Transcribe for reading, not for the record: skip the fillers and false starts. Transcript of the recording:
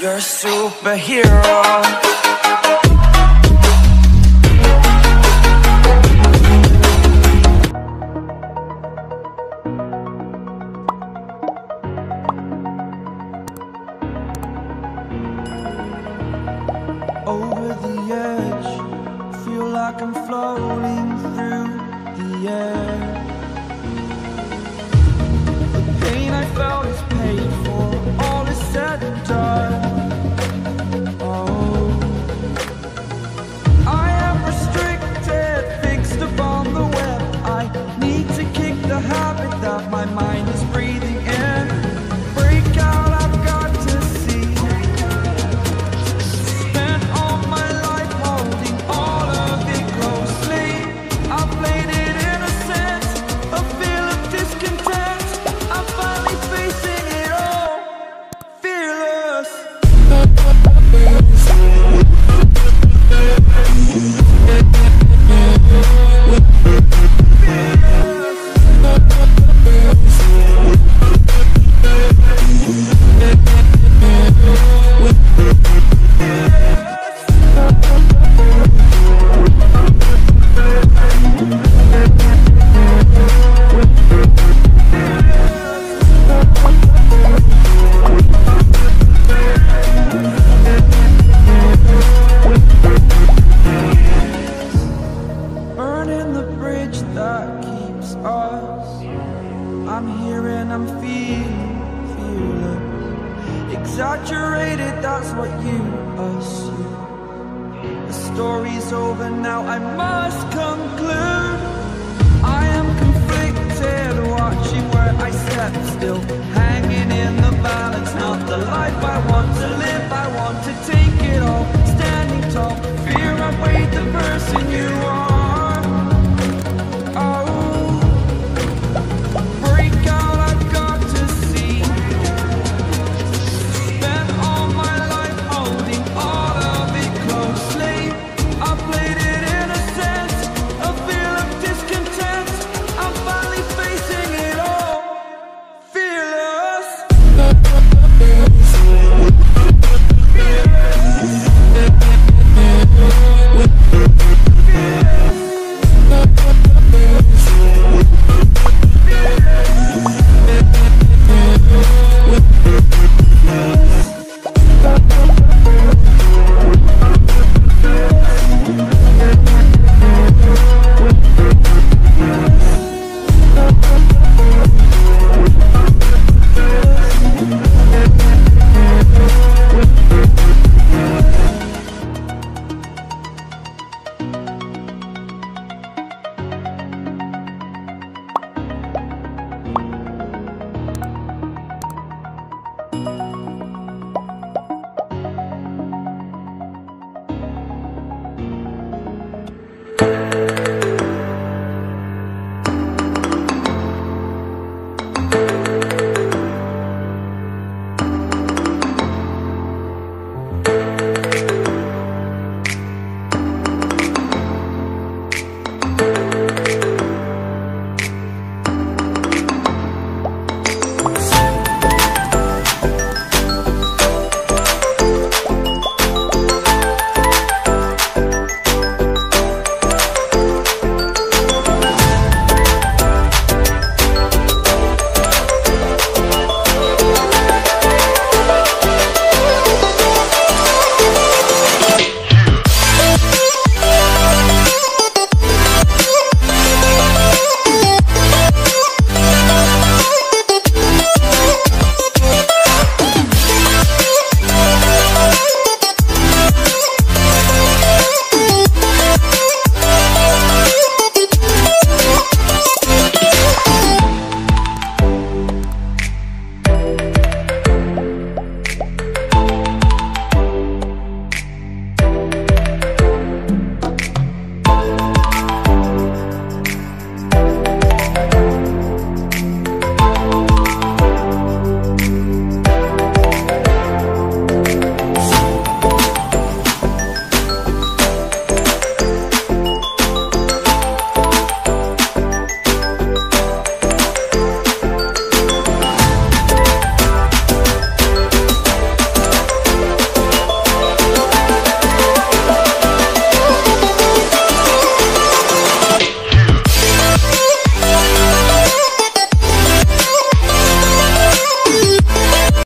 You're a superhero. Over the edge, feel like I'm floating through the air. The pain I felt is paid for, all is said and done. Oh, I am restricted, fixed upon the web. I need to kick the habit that my mind is breathing in. Break out, I've got to see. I'm here and I'm feeling exaggerated, that's what you assume. The story's over now, I must conclude.